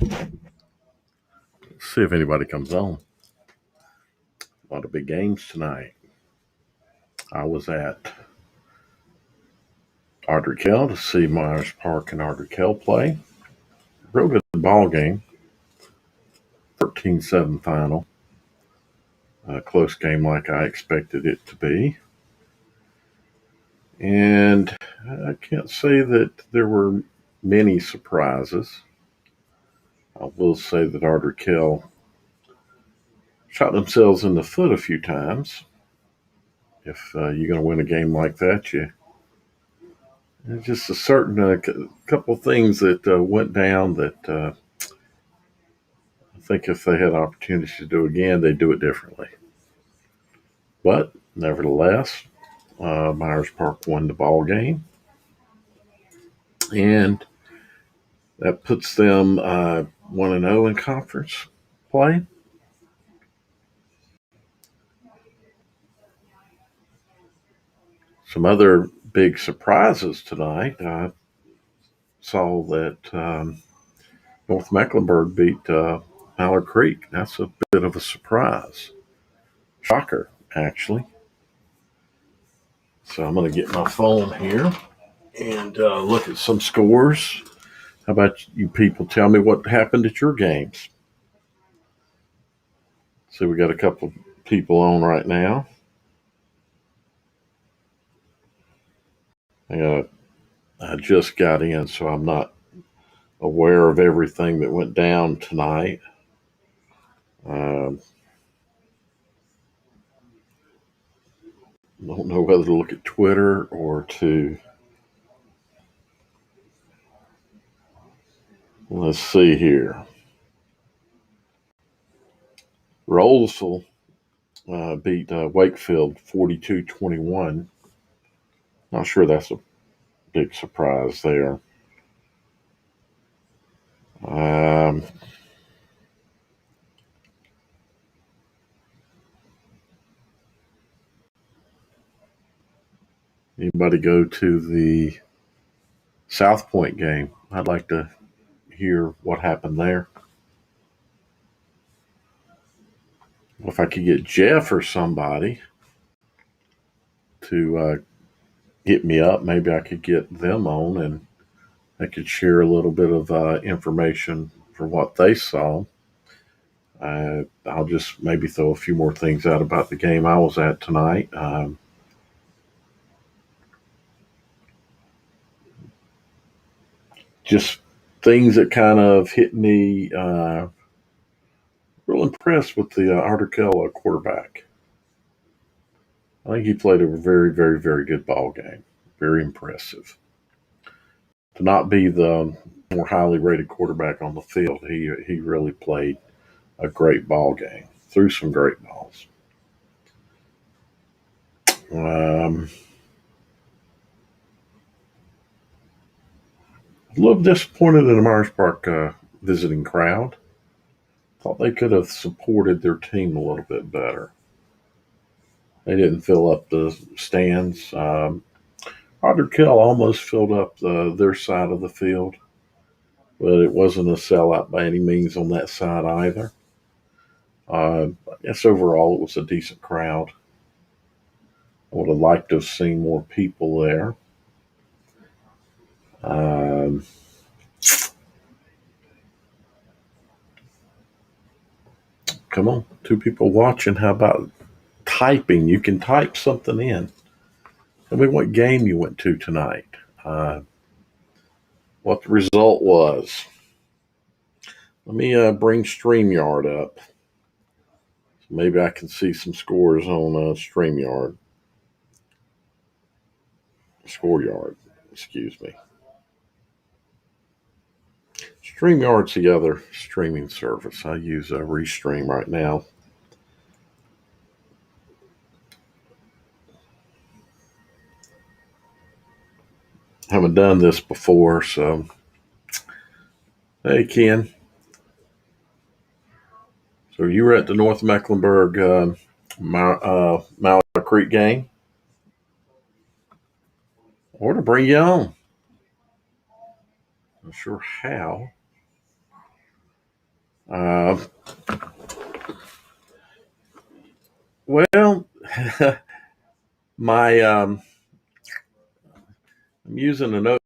See if anybody comes on. A lot of big games tonight. I was at Ardrey to see Myers Park and Ardrey play. Real good ball game. 13-7 final. A close game like I expected it to be. And I can't say that there were many surprises. I will say that Ardrey shot themselves in the foot a few times. If you're going to win a game like that, there's just a certain couple of things that went down that I think if they had opportunities to do again, they'd do it differently. But nevertheless, Myers Park won the ball game, and that puts them 1-0 in conference play. Some other big surprises tonight. I saw that North Mecklenburg beat Mallard Creek. That's a bit of a surprise. Shocker, actually. So I'm going to get my phone here and look at some scores. How about you people tell me what happened at your games? So we got a couple of people on right now. I just got in, so I'm not aware of everything that went down tonight. Don't know whether to look at Twitter or to. Let's see here. Rolesville beat Wakefield 42-21. Not sure that's a big surprise there. Anybody go to the South Point game? I'd like to hear what happened there. If I could get Jeff or somebody to hit me up, maybe I could get them on and I could share a little bit of information for what they saw. I'll just maybe throw a few more things out about the game I was at tonight. Just things that kind of hit me. Real impressed with the Ardrey quarterback. I think he played a very, very, very good ball game. Very impressive. To not be the more highly rated quarterback on the field, he really played a great ball game. Threw some great balls. A little disappointed in the Myers Park visiting crowd. Thought they could have supported their team a little bit better. They didn't fill up the stands. Ardrey almost filled up their side of the field, but it wasn't a sellout by any means on that side either. I guess overall it was a decent crowd. I would have liked to have seen more people there. Come on, two people watching. How about typing? You can type something in. Tell me what game you went to tonight. What the result was. Let me bring StreamYard up. Maybe I can see some scores on StreamYard. ScoreYard, excuse me. StreamYard's the other streaming service. I use Restream right now. Haven't done this before, so hey, Ken. So you were at the North Mecklenburg Mallard Creek game? Or to bring you on. Not sure how. Uh, well, my I'm using a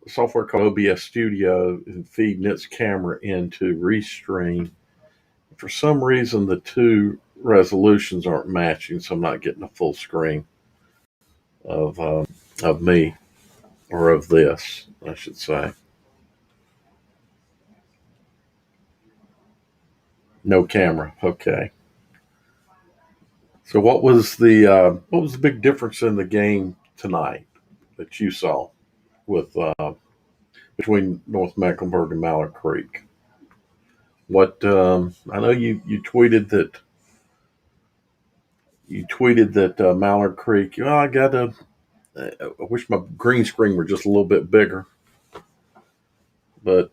software called OBS Studio and feeding its camera into Restream. For some reason, the two resolutions aren't matching, so I'm not getting a full screen of of me, or of this, I should say. No camera. Okay. So what was the big difference in the game tonight that you saw with between North Mecklenburg and Mallard Creek? What I know you tweeted that Mallard Creek. Well, I got to. I wish my green screen were just a little bit bigger, but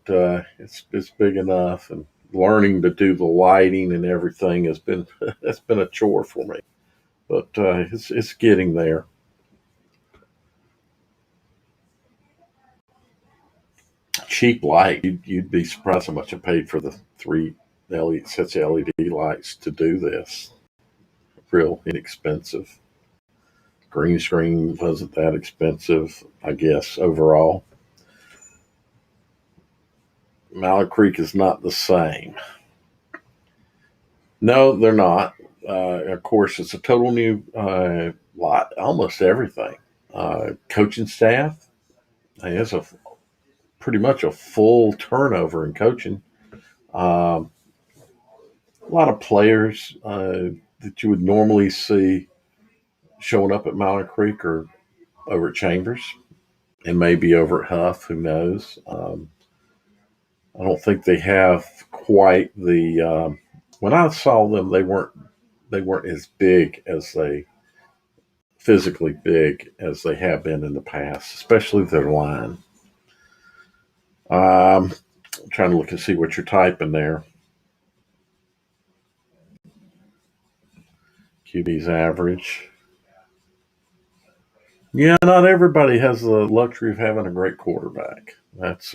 it's big enough. And learning to do the lighting and everything has been that's been a chore for me, but it's getting there. Cheap light. You'd be surprised how much I paid for the three LED sets of LED lights to do this. Real inexpensive. Green screen wasn't that expensive, I guess, overall. Mallard Creek is not the same. No, they're not. Of course, it's a total new lot, almost everything. Coaching staff, it's a pretty much a full turnover in coaching. Um, a lot of players that you would normally see showing up at Mallard Creek or over at Chambers, and maybe over at Huff. Who knows? I don't think they have quite the. When I saw them, they weren't as big as they physically big as they have been in the past, especially their line. I'm trying to look and see what you're typing there. QB's average. Yeah, not everybody has the luxury of having a great quarterback. That's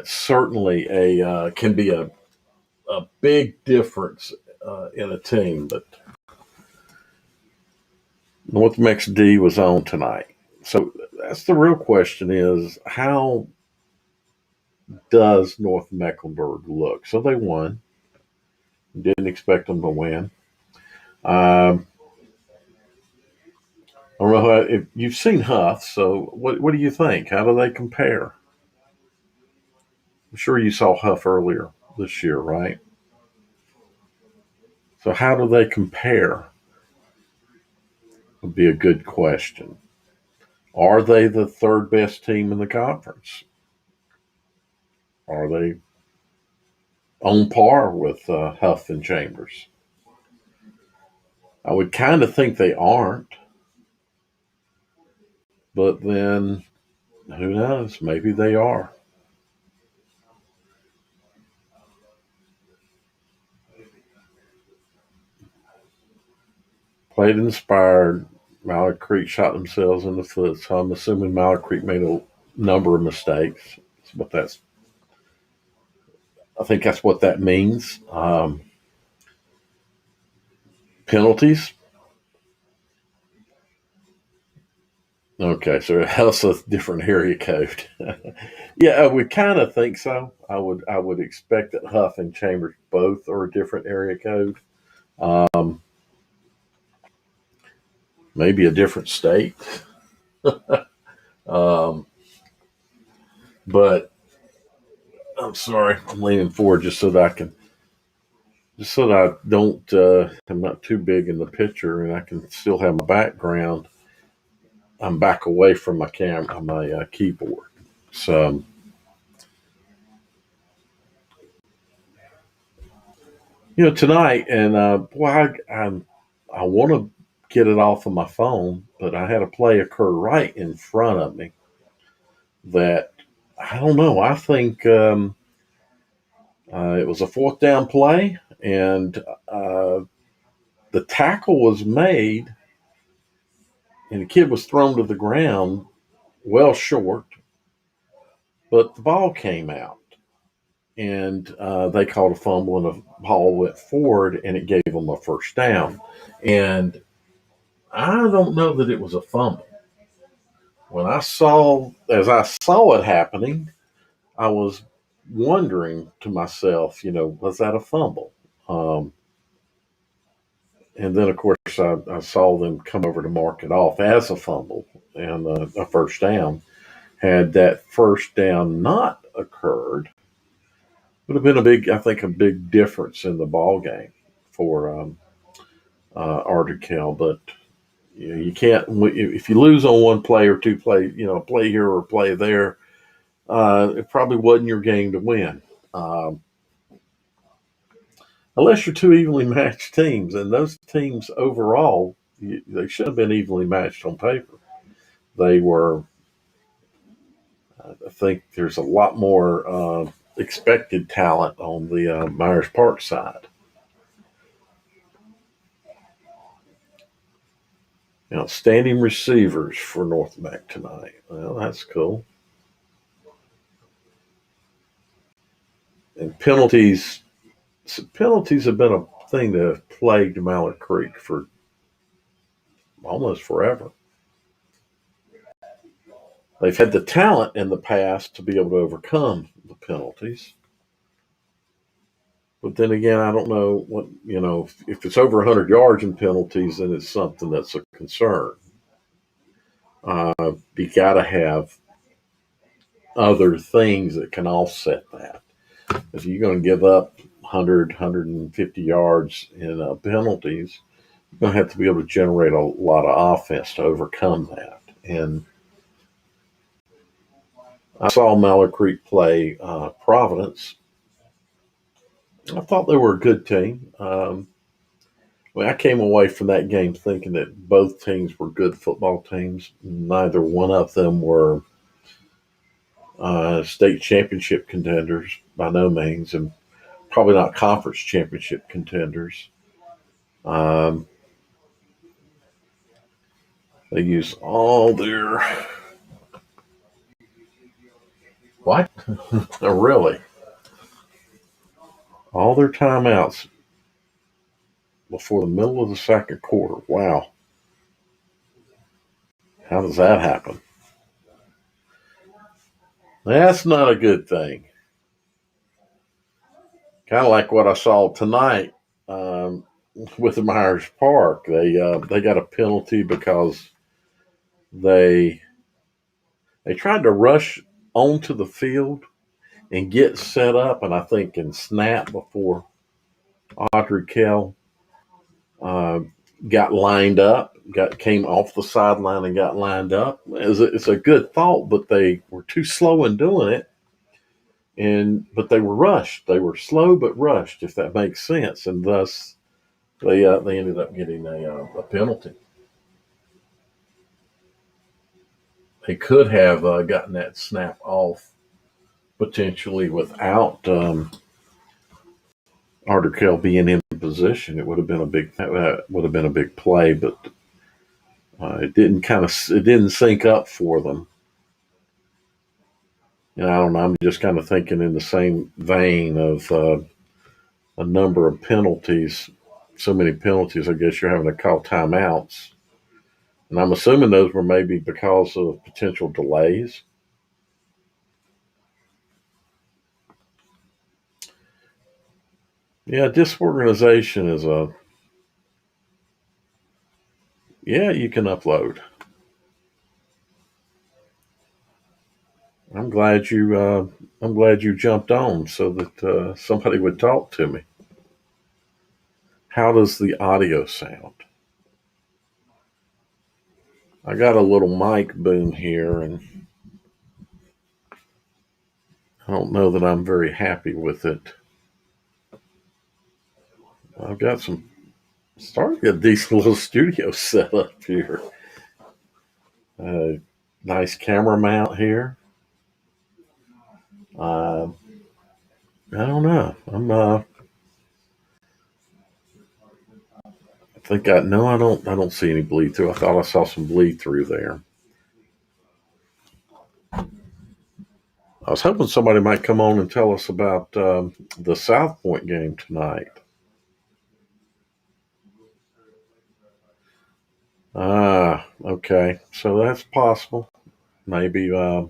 certainly a can be a big difference in a team. But North Mex D was on tonight, so that's the real question: is how does North Mecklenburg look? So they won. Didn't expect them to win. Um, I don't know if you've seen Huff. So what do you think? How do they compare? I'm sure you saw Huff earlier this year, right? So how do they compare? Would be a good question. Are they the third best team in the conference? Are they on par with Huff and Chambers? I would kind of think they aren't, but then who knows? Maybe they are. Played inspired. Mallard Creek shot themselves in the foot, so I'm assuming Mallard Creek made a number of mistakes. But I think that's what that means. Penalties. Okay, so that's a different area code. Yeah, I would kind of think so. I would expect that Huff and Chambers both are a different area code. Um, Maybe a different state. Um, but I'm sorry, I'm leaning forward just so that I don't, I'm not too big in the picture and I can still have my background. I'm back away from my camera, my keyboard. So, tonight, and boy, I want to get it off of my phone, but I had a play occur right in front of me that I don't know. I think it was a fourth down play, and the tackle was made, and the kid was thrown to the ground well short, but the ball came out. and they called a fumble, and the ball went forward, and it gave them a first down. And I don't know that it was a fumble. As I saw it happening, I was wondering to myself, was that a fumble? Um, and then, of course, I saw them come over to mark it off as a fumble and a first down. Had that first down not occurred, would have been I think, a big difference in the ball game for Artikel. But you can't, if you lose on one play or two play, play here or play there, it probably wasn't your game to win. Um, unless you're two evenly matched teams, and those teams overall, they should have been evenly matched on paper. They were. I think there's a lot more expected talent on the Myers Park side. Outstanding receivers for North Mac tonight. Well, that's cool. And penalties have been a thing that have plagued Mallard Creek for almost forever. They've had the talent in the past to be able to overcome the penalties. But then again, I don't know if it's over 100 yards in penalties, then it's something that's a concern. You got to have other things that can offset that. If you're going to give up 100, 150 yards in penalties, you're going to have to be able to generate a lot of offense to overcome that. And I saw Mallard Creek play Providence. I thought they were a good team. I came away from that game thinking that both teams were good football teams. Neither one of them were state championship contenders by no means, and probably not conference championship contenders. Um, they use all their what? Oh, really? All their timeouts before the middle of the second quarter. Wow. How does that happen? That's not a good thing. Kind of like what I saw tonight with the Myers Park. They got a penalty because they they tried to rush onto the field and get set up, and I think and snap before Audrey Kell uh, got lined up, came off the sideline and got lined up. It's a good thought, but they were too slow in doing it, but they were rushed. They were slow but rushed, if that makes sense, and thus they ended up getting a penalty. They could have gotten that snap off potentially without Arderkel being in position. It would have been a big play, but it didn't sync up for them. I don't know. I'm just kind of thinking in the same vein of a number of penalties, so many penalties. I guess you're having to call timeouts, and I'm assuming those were maybe because of potential delays. Yeah, disorganization is you can upload. I'm glad you jumped on so that somebody would talk to me. How does the audio sound? I got a little mic boom here, and I don't know that I'm very happy with it. I've got starting to get a decent little studio set up here. Nice camera mount here. Uh, I don't know. I think I no. I don't. I don't see any bleed through. I thought I saw some bleed through there. I was hoping somebody might come on and tell us about the South Point game tonight. Ah, okay. So that's possible. Maybe I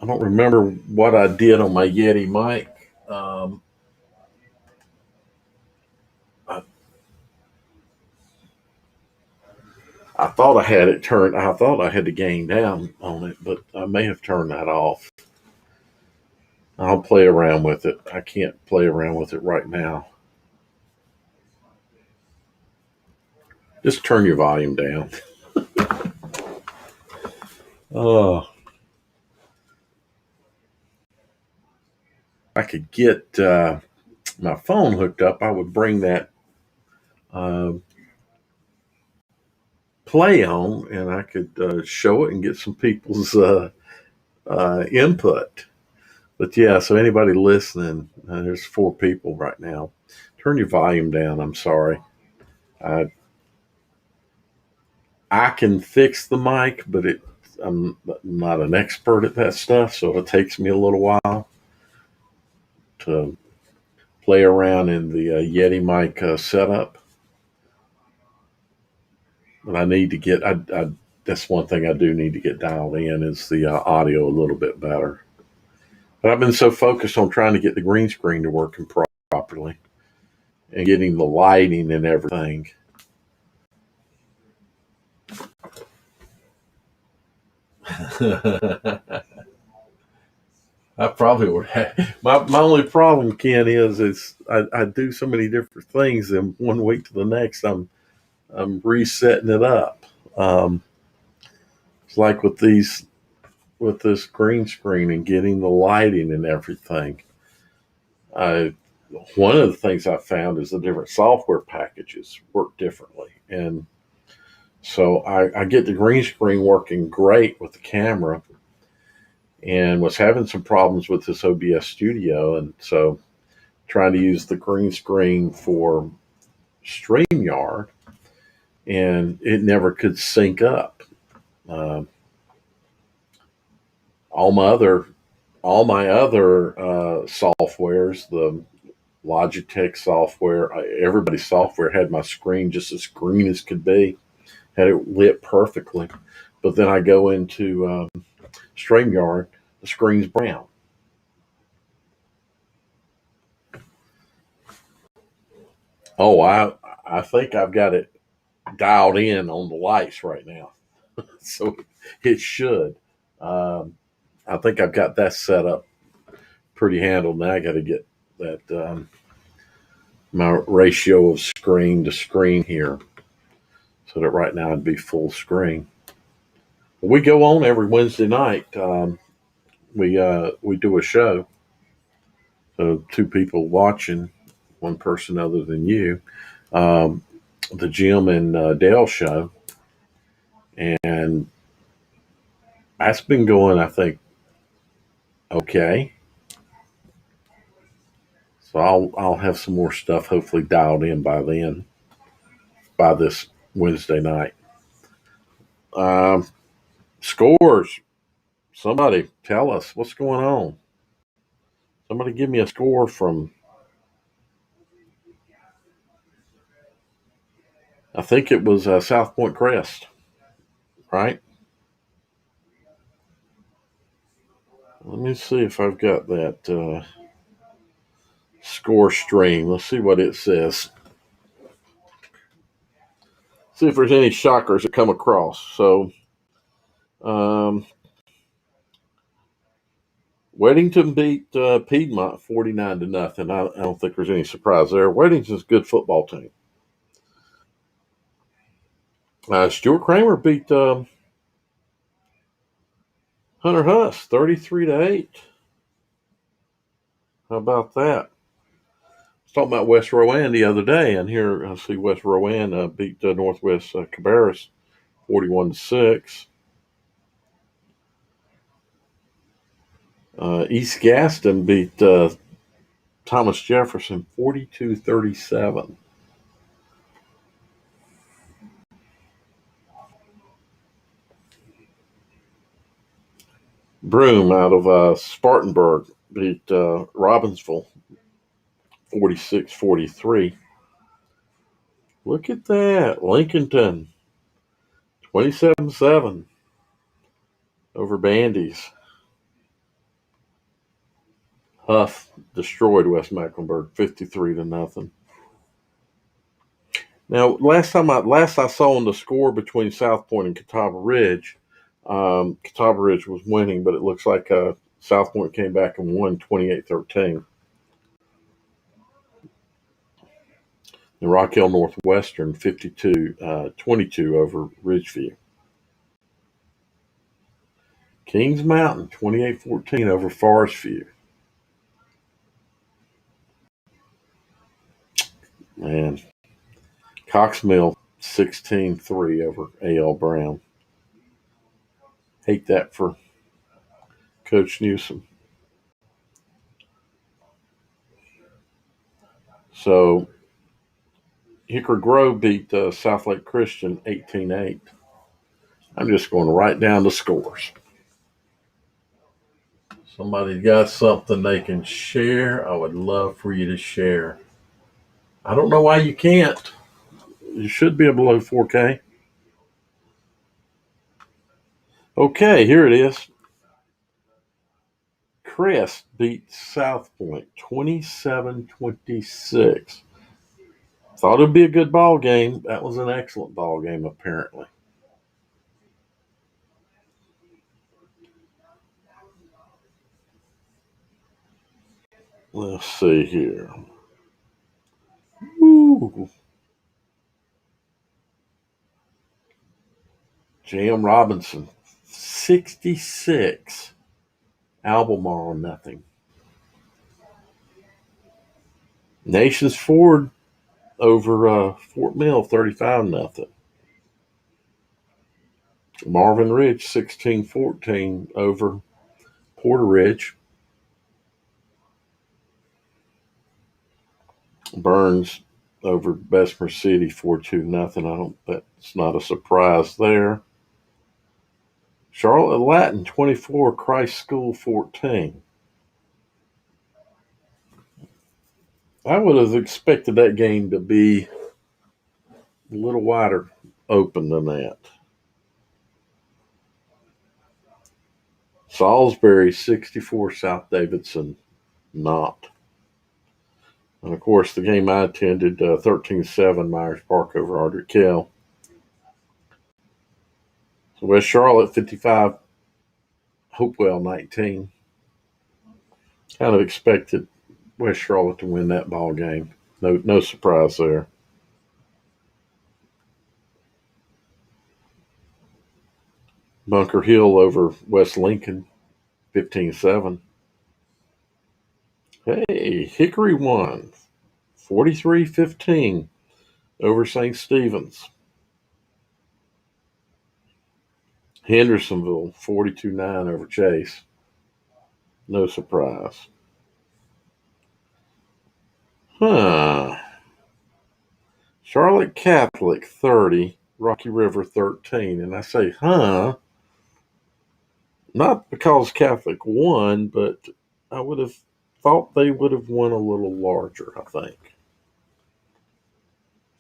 don't remember what I did on my Yeti mic. I, I thought I had it turned. I thought I had the gain down on it, but I may have turned that off. I'll play around with it. I can't play around with it right now. Just turn your volume down. Oh, I could get my phone hooked up. I would bring that uh, play on, and I could show it and get some people's input. But yeah, so anybody listening, there's 4 people right now. Turn your volume down. I'm sorry. I I can fix the mic, but I'm not an expert at that stuff, so it takes me a little while to play around in the Yeti mic setup. But I need to get. That's one thing I do need to get dialed in is the audio a little bit better. But I've been so focused on trying to get the green screen to working properly and getting the lighting and everything. I probably would have. My only problem, Ken, is I do so many different things, and one week to the next, I'm resetting it up. Um, it's like with this green screen and getting the lighting and everything. I One of the things I found is the different software packages work differently, and so I get the green screen working great with the camera, and was having some problems with this OBS Studio, and so trying to use the green screen for StreamYard, and it never could sync up. Um, all my other all my other softwares, the Logitech software, everybody's software had my screen just as green as could be, had it lit perfectly. But then I go into StreamYard, the screen's brown. Oh, I think I've got it dialed in on the lights right now, so it should. Um, I think I've got that set up pretty handled. Now I got to get that my ratio of screen to screen here, so that right now it'd be full screen. We go on every Wednesday night. We do a show, so 2 people watching, one person other than you. Um, the Jim and Dale show, and that's been going, I think, okay. So I'll have some more stuff hopefully dialed in by then, by this Wednesday night. Um, Scores. Somebody tell us what's going on. Somebody give me a score from. I think it was South Point Crest, right? Let me see if I've got that score stream. Let's see what it says. See if there's any shockers that come across. So, um, Weddington beat Piedmont 49-0. I don't think there's any surprise there. Weddington's a good football team. Stuart Kramer beat Hunter Huss 33-8. How about that? I was talking about West Rowan the other day, and here I see West Rowan beat Northwest Cabarrus 41-6. East Gaston beat Thomas Jefferson 42-37. Broome out of Spartanburg beat Robbinsville 46-43. Look at that. Lincolnton 27-7 over Bandies. Huff destroyed West Mecklenburg 53-0. Now, last I saw on the score between South Point and Catawba Ridge, Catawba Ridge was winning, but it looks like South Point came back and won 28-13. And Rock Hill Northwestern 52-22 over Ridgeview. Kings Mountain 28-14 over Forest View. And Cox Mill 16-3 over A.L. Brown. Hate that for Coach Newsom. So Hickory Grove beat South Lake Christian 18-8. I'm just going to write down the scores. Somebody got something they can share, I would love for you to share. I don't know why you can't. You should be below 4K. Okay, here it is. Crest beat South Point 27-26. Thought it'd be a good ball game. That was an excellent ball game, apparently. Let's see here. Ooh. J.M. Robinson 66. Albemarle nothing. Nations Ford over Fort Mill 35-0. Marvin Ridge 16-14 over Porter Ridge. Burns over Bessemer City 4-2-0. That's not a surprise there. Charlotte Latin 24, Christ School 14. I would have expected that game to be a little wider open than that. Salisbury 64, South Davidson not. And of course, the game I attended 13-7 Myers Park over Ardrey Kell. So West Charlotte 55, Hopewell 19. Kind of expected West Charlotte to win that ball game. No surprise there. Bunker Hill over West Lincoln 15-7. Hey, Hickory won 43-15 over St. Stephen's. Hendersonville 42-9 over Chase. No surprise. Charlotte Catholic 30, Rocky River 13. And I say, not because Catholic won, but I would have thought they would have won a little larger, I think.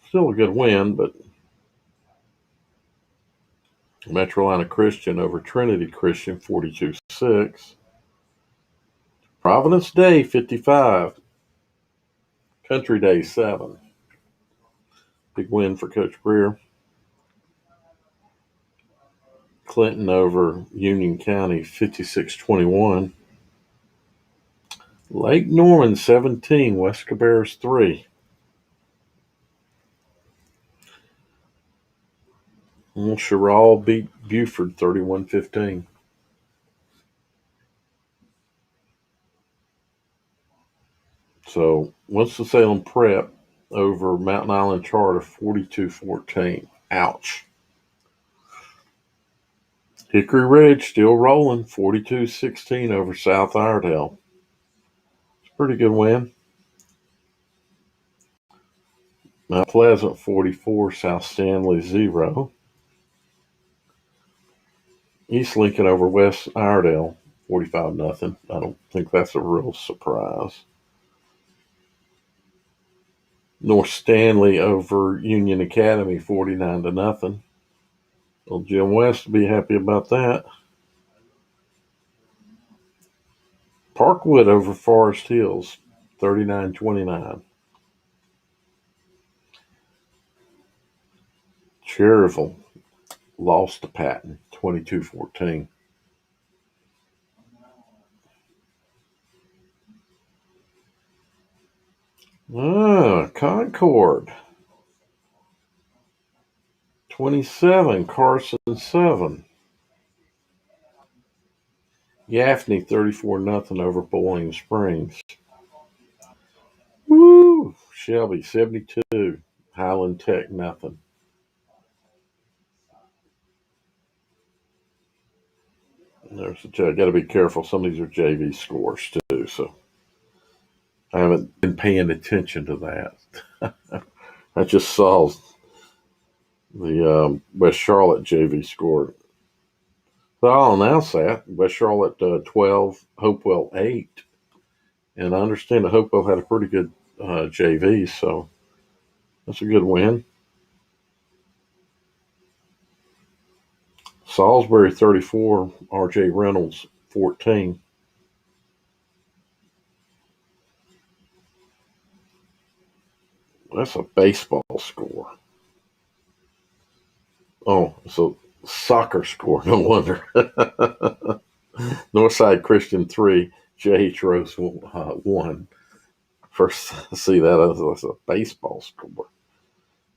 Still a good win, but Metrolina Christian over Trinity Christian 42-6. Providence Day 55. Country Day 7. Big win for Coach Breer. Clinton over Union County 56-21. Lake Norman 17, West Cabarrus 3. Sherrall beat Buford 31-15. So Winston-Salem Prep over Mountain Island Charter 42-14. Ouch. Hickory Ridge still rolling 42-16 over South Iredell. It's a pretty good win. Mount Pleasant 44, South Stanley 0. East Lincoln over West Iredell 45-0. I don't think that's a real surprise. North Stanley over Union Academy, 49-0. Well, Jim West will be happy about that. Parkwood over Forest Hills, 39-29. Cherryville lost to Patton, 22-14. Concord, 27, Carson 7. Gaffney, 34-0 over Bowling Springs. Woo! Shelby, 72. Highland Tech, nothing. There's got to be careful. Some of these are JV scores too, so I haven't been paying attention to that. I just saw the West Charlotte JV score. So I'll announce that. West Charlotte 12, Hopewell 8. And I understand that Hopewell had a pretty good JV, so that's a good win. Salisbury 34, RJ Reynolds 14. That's a baseball score. Oh, it's a soccer score. No wonder. Northside Christian 3, J.H. Rose 1. First, see that as a baseball score.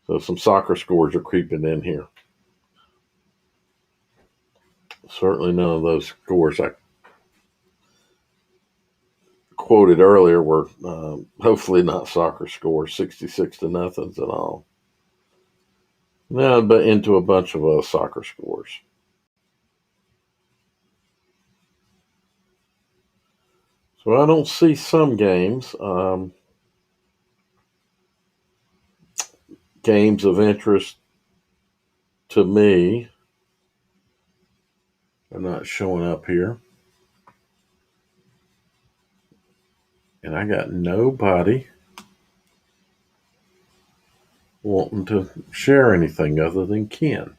So some soccer scores are creeping in here. Certainly none of those scores I quoted earlier were hopefully not soccer scores, 66-0 and all. No, but into a bunch of soccer scores. So I don't see some games. Games of interest to me are not showing up here. And I got nobody wanting to share anything other than Ken.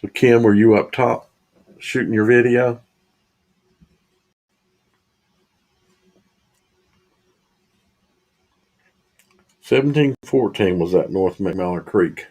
So Ken, were you up top shooting your video? $17-14 was at North McMillan Creek.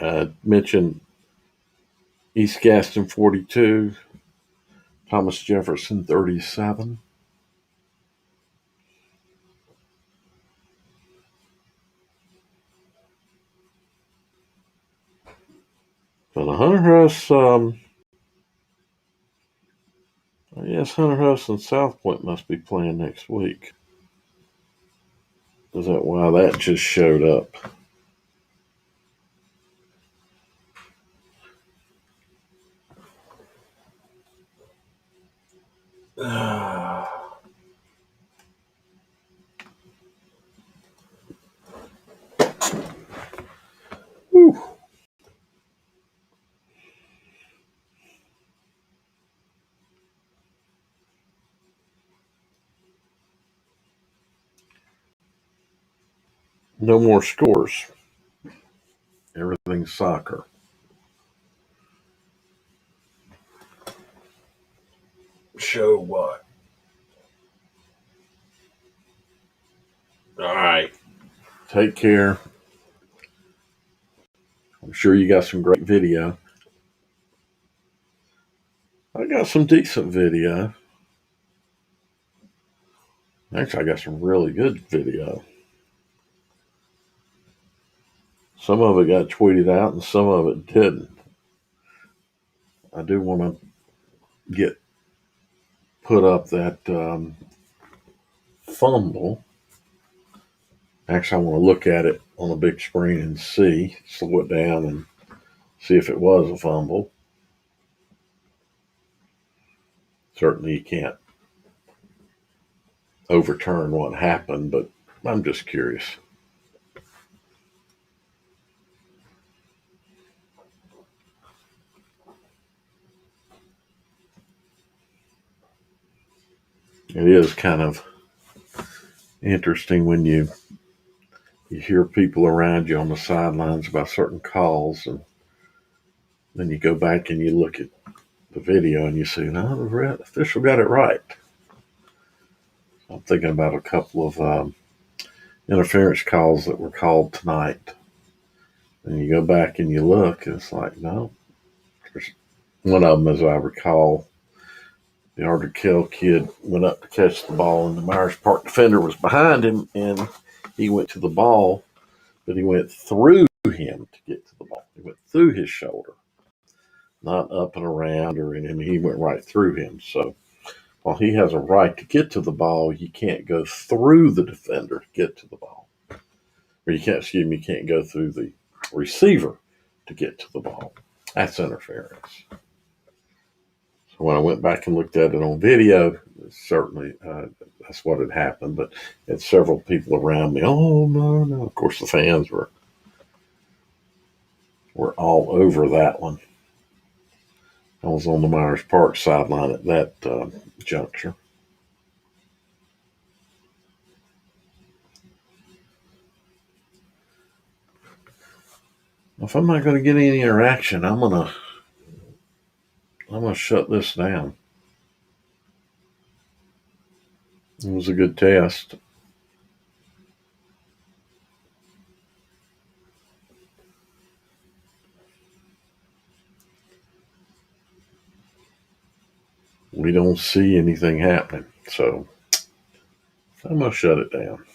I mentioned East Gaston 42, Thomas Jefferson 37. So the Hunter House, I guess Hunter House and South Point must be playing next week. Is that why that just showed up? Whew. No more scores. Everything's soccer. Show what? All right. Take care. I'm sure you got some great video. I got some decent video. Actually, I got some really good video. Some of it got tweeted out and some of it didn't. I do want to put up that fumble Actually, I want to look at it on a big screen and slow it down and see if it was a fumble. Certainly, you can't overturn what happened, but I'm just curious. It is kind of interesting when you hear people around you on the sidelines about certain calls, and then you go back and you look at the video and you say, no, the official got it right. I'm thinking about a couple of interference calls that were called tonight. And you go back and you look, and it's like, no. One of them, as I recall, the Arthur Kell kid went up to catch the ball, and the Myers Park defender was behind him, and he went to the ball, but he went through him to get to the ball. He went through his shoulder, not up and around or in him. He went right through him. So while he has a right to get to the ball, you can't go through the defender to get to the ball. Or you can't go through the receiver to get to the ball. That's interference. So when I went back and looked at it on video, certainly that's what had happened. But had several people around me. Oh no, no! Of course, the fans were all over that one. I was on the Myers Park sideline at that juncture. If I'm not going to get any interaction, I'm gonna shut this down. It was a good test. We don't see anything happening, so I'm gonna shut it down.